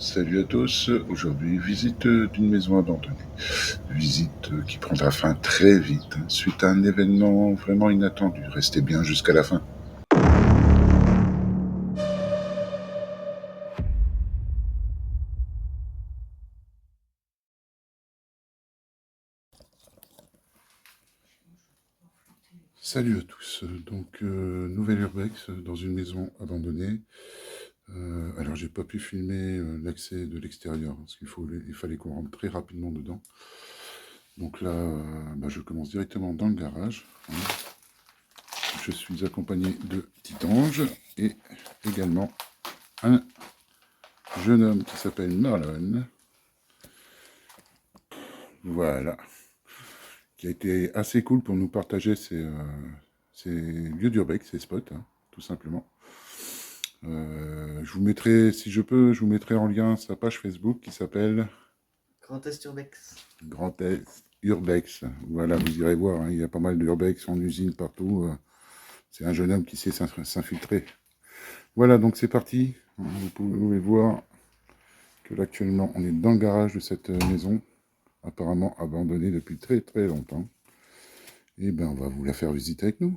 Salut à tous, aujourd'hui visite d'une maison abandonnée. Visite qui prendra fin très vite, suite à un événement vraiment inattendu. Restez bien jusqu'à la fin. Salut à tous, nouvelle urbex dans une maison abandonnée. Alors j'ai pas pu filmer l'accès de l'extérieur, parce il fallait qu'on rentre très rapidement dedans. Donc là, je commence directement dans le garage. Je suis accompagné de Titange et également un jeune homme qui s'appelle Marlon. Voilà. Qui a été assez cool pour nous partager ces lieux d'urbex, ces spots, hein, tout simplement. Je vous mettrai, si je peux, je vous mettrai en lien sa page Facebook qui s'appelle Grand Est Urbex. Grand Est Urbex. Voilà, vous irez voir, hein, il y a pas mal d'urbex en usine partout. C'est un jeune homme qui sait s'infiltrer. Voilà, donc c'est parti. Vous pouvez voir que là, actuellement, on est dans le garage de cette maison, apparemment abandonnée depuis très très longtemps. Et ben, on va vous la faire visiter avec nous.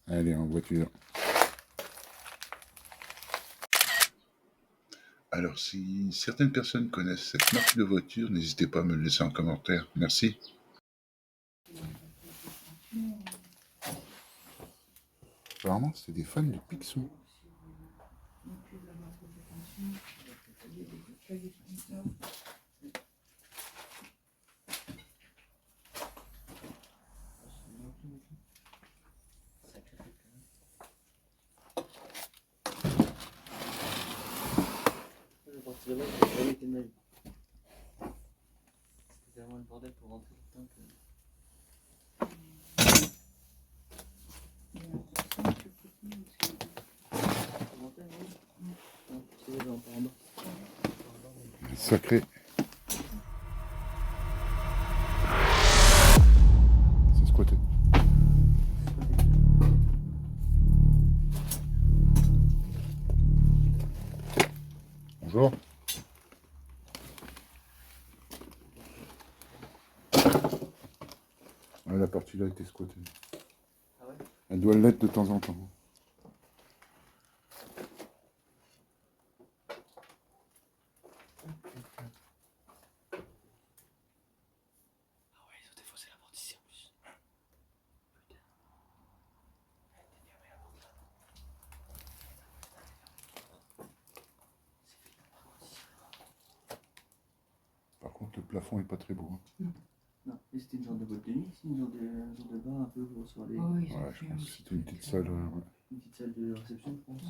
Allez, en voiture. Alors, si certaines personnes connaissent cette marque de voiture, n'hésitez pas à me le laisser en commentaire. Merci. Apparemment, c'est des fans de Picsou. C'est vraiment le bordel pour rentrer le temps que... Sacré. C'est squatté. Bonjour. Ouais, la partie là était squattée. Ah ouais? Elle doit l'être de temps en temps. Ah ouais, ils ont défoncé la porte ici en plus. Putain. Elle était fermée la porte là. C'est flippant par contre ici. Par contre, le plafond est pas très beau. Non, mais c'était une genre de boîte de nuit ici, une genre de bar un peu sur les... Ouais, je pense que c'était une petite salle. Ouais. Une petite salle de réception, je pense.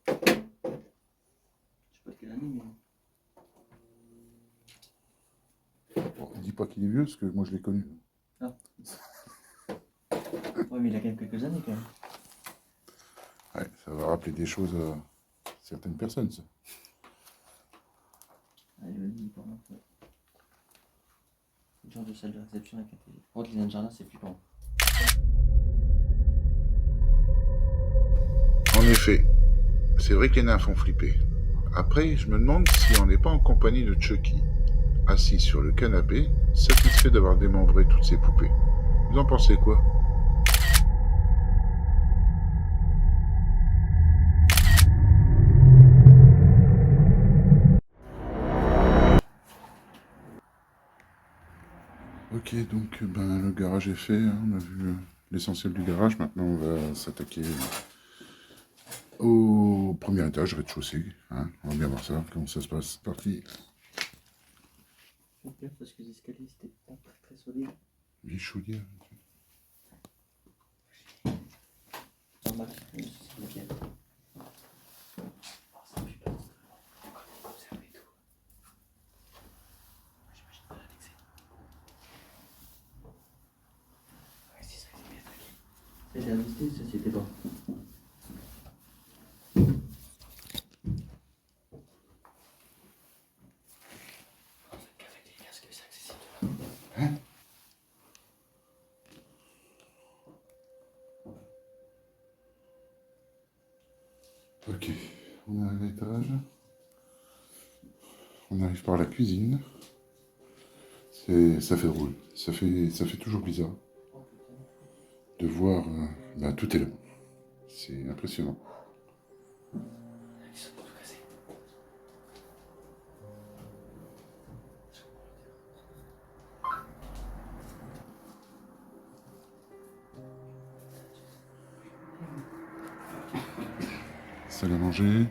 Je sais pas de quelle année, mais... Bon, dis pas qu'il est vieux, parce que moi je l'ai connu. Ah. Ouais, mais il a quand même quelques années quand même. Ouais, ça va rappeler des choses à certaines personnes, ça. Allez, vas-y, par contre, ouais. Une genre de salle de réception avec un télé. Par contre, les jardin, c'est flippant. En effet, c'est vrai que les nains font flipper. Après, je me demande si on n'est pas en compagnie de Chucky, assis sur le canapé, satisfait d'avoir démembré toutes ses poupées. Vous en pensez quoi? Ok, donc le garage est fait, hein, on a vu l'essentiel du garage. Maintenant, on va s'attaquer au premier étage, rez-de-chaussée. Hein. On va bien voir ça, comment ça se passe. C'est parti. Ok, parce que les escaliers, c'était pas très très solide. Les chaudières. Normal, c'est une pierre. Ça, j'ai investi, ça c'était pas. Avec les casques, c'est accessible. Hein? Ok, on est à l'étage. On arrive par la cuisine. Ça fait drôle. Ça fait toujours bizarre de voir. Bah, tout est là. C'est impressionnant. Ils sont tout cassés. Salle à manger.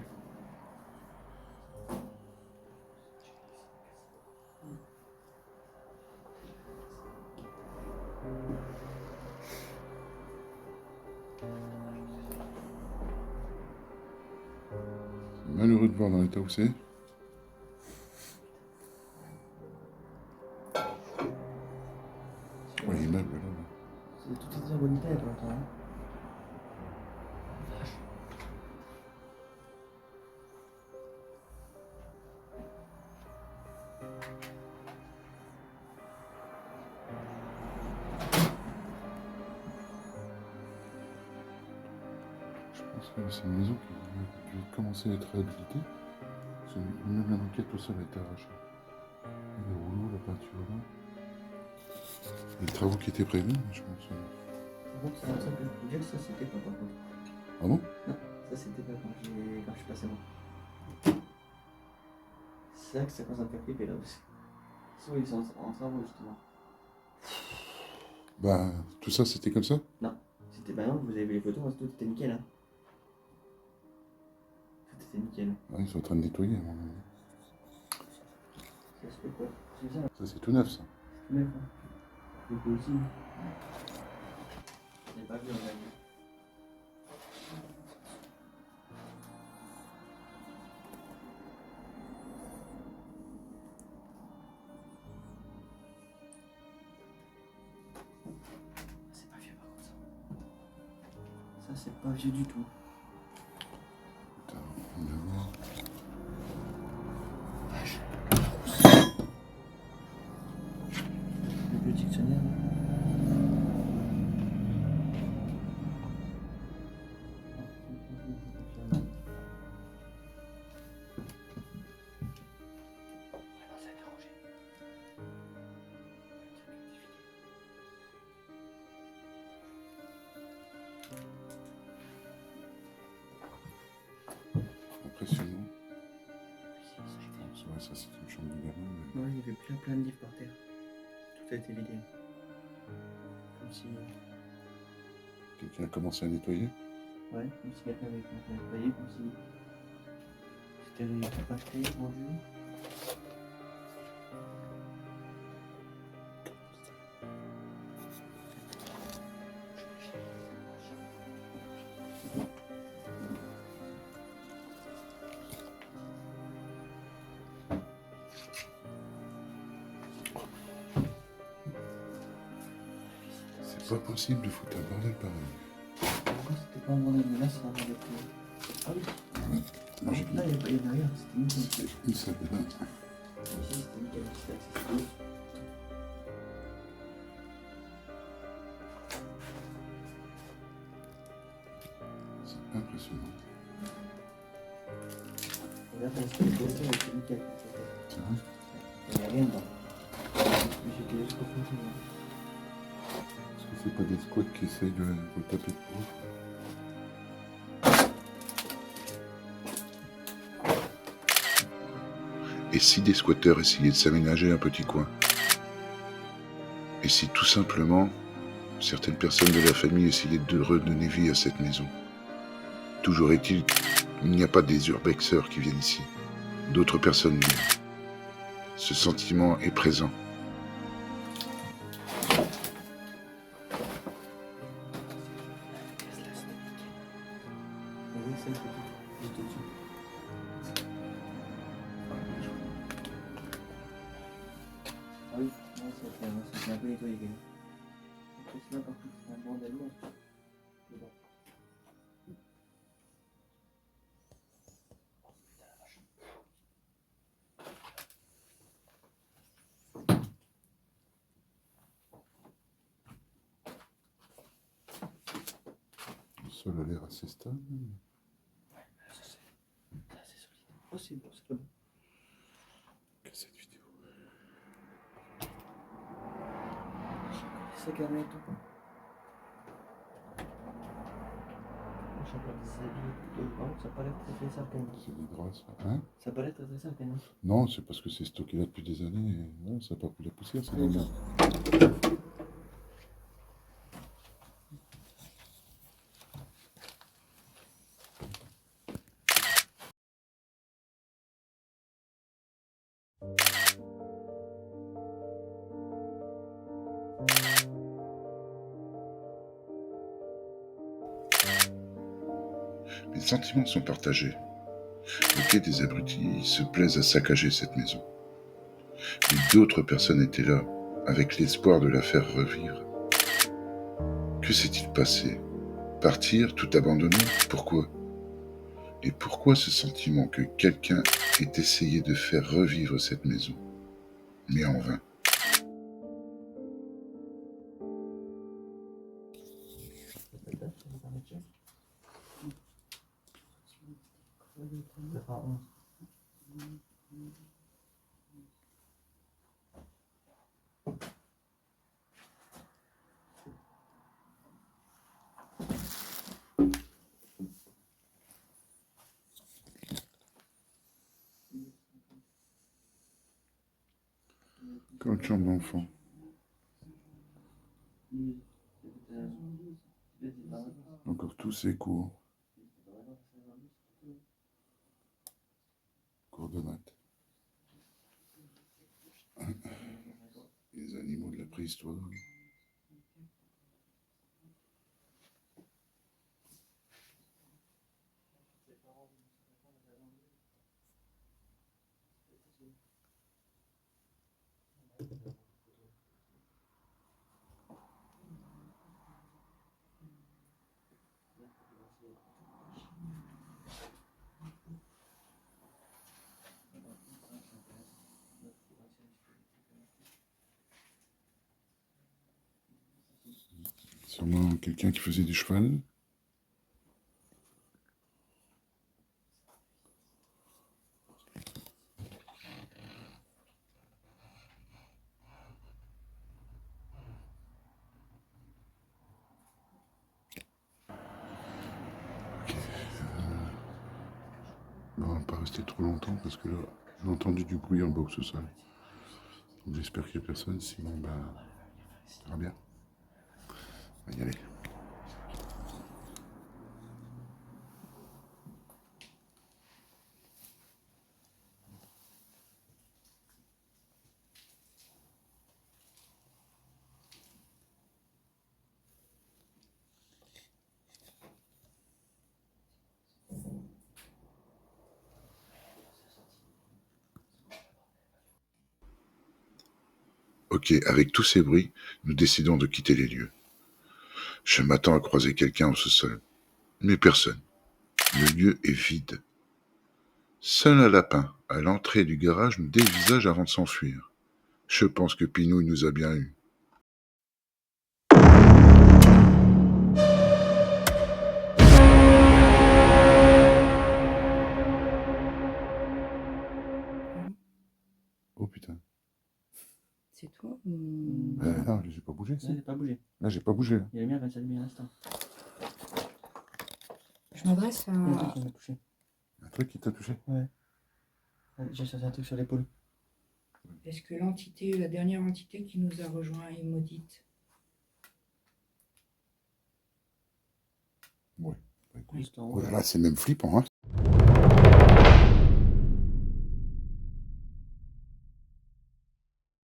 Malheureux de voir dans l'état où c'est. Oh, les meubles là. Tout était en bon état il y a pas longtemps. Hein. Je pense que c'est une maison qui vient de commencer à être réhabilitée. Même la moquette au sol a été arrachée. Les rouleaux, la peinture là. Les travaux qui étaient prévus, je pense. Donc c'est un truc que je peux dire, ça c'était pas par contre. Ah bon? Non, ça c'était pas quand je suis passé moi. C'est vrai que ça commence à me faire flipper là aussi. Soit ils sont en travaux justement. Bah, tout ça c'était comme ça? Non, c'était bah non, vous avez vu les photos, tout était nickel. Hein. Tout était nickel. Ah, ils sont en train de nettoyer. À mon avis. Ça se fait quoi? C'est ça, Ça c'est tout neuf ça. c'est neuf. Hein. Le coup aussi. J'ai pas vu en vrai. C'est pas vieux par contre ça. Ça c'est pas vieux du tout. Putain, on va voir. Vache. Le vieux dictionnaire. Vraiment ça a été rangé. Impressionnant. Ça a été. Ouais, ça c'est une chambre de gamin. Mais... Ouais, il y avait plein de livres par terre. Tout a été vidé. Comme si. Quelqu'un a commencé à nettoyer. Ouais, comme si quelqu'un avait commencé à nettoyer, comme si c'était acheté, vendu. C'est pas possible de foutre un bordel pareil. Pourquoi c'était pas un bordel, mais là c'est un bordel plus. Ah oui. Moi, j'ai Là il y avait rien, c'était nickel. une salle de bain. Ici c'était nickel, c'était accessible. C'est impressionnant. Et là, c'était nickel. C'est vrai? Il n'y avait rien dedans. Mais j'étais jusqu'au fond. Est-ce que c'est pas des squats qui essayent de taper de pauvre? Et si des squatteurs essayaient de s'aménager un petit coin? Et si tout simplement, certaines personnes de la famille essayaient de redonner vie à cette maison? Toujours est-il qu'il n'y a pas des urbexeurs qui viennent ici. D'autres personnes viennent. Ce sentiment est présent. Oui, c'est tout. J'étais dessus. Ah oui, c'est un peu nettoyé quand même. Après, c'est là par contre, c'est un bordel monstre. Mais bon. Le sol a l'air assez stable. Ça, c'est Possible, c'est bon. Que cette vidéo. C'est carré et tout. Je sais pas si c'est habillé. Non, ça paraît très certainement. C'est des grosses. Hein? Ça paraît très certainement. Non, c'est parce que c'est stocké là depuis des années. Et ouais, ça n'a pas pris la poussière, c'est normal. Les sentiments sont partagés. Ok, des abrutis se plaisent à saccager cette maison. Mais d'autres personnes étaient là, avec l'espoir de la faire revivre. Que s'est-il passé? Partir, tout abandonner? Pourquoi? Et pourquoi ce sentiment que quelqu'un ait essayé de faire revivre cette maison, mais en vain? Comme une chambre d'enfant. Encore tous ces cours. Cours de maths. Les animaux de la préhistoire. Sûrement quelqu'un qui faisait du cheval. On va pas rester trop longtemps parce que là, j'ai entendu du bruit en bas au sous-sol. Donc j'espère qu'il n'y a personne, sinon ça ira bien. On va y aller. Ok, avec tous ces bruits, nous décidons de quitter les lieux. Je m'attends à croiser quelqu'un au sous-sol, mais personne. Le lieu est vide. Seul un lapin, à l'entrée du garage, nous dévisage avant de s'enfuir. Je pense que Pinouille nous a bien eus. Oh putain. C'est toi Non, j'ai pas bougé, Ça n'a pas bougé. Là, j'ai pas bougé. Là. Il a mis à 27 000 à l'instant. Je m'adresse à... Un truc qui m'a touché. Un truc qui t'a touché? Ouais. J'ai cherché un truc sur l'épaule. Est-ce que l'entité, la dernière entité qui nous a rejoint est maudite? Ouais. Bah, écoute. Juste en haut. Oh là là, c'est même flippant, hein.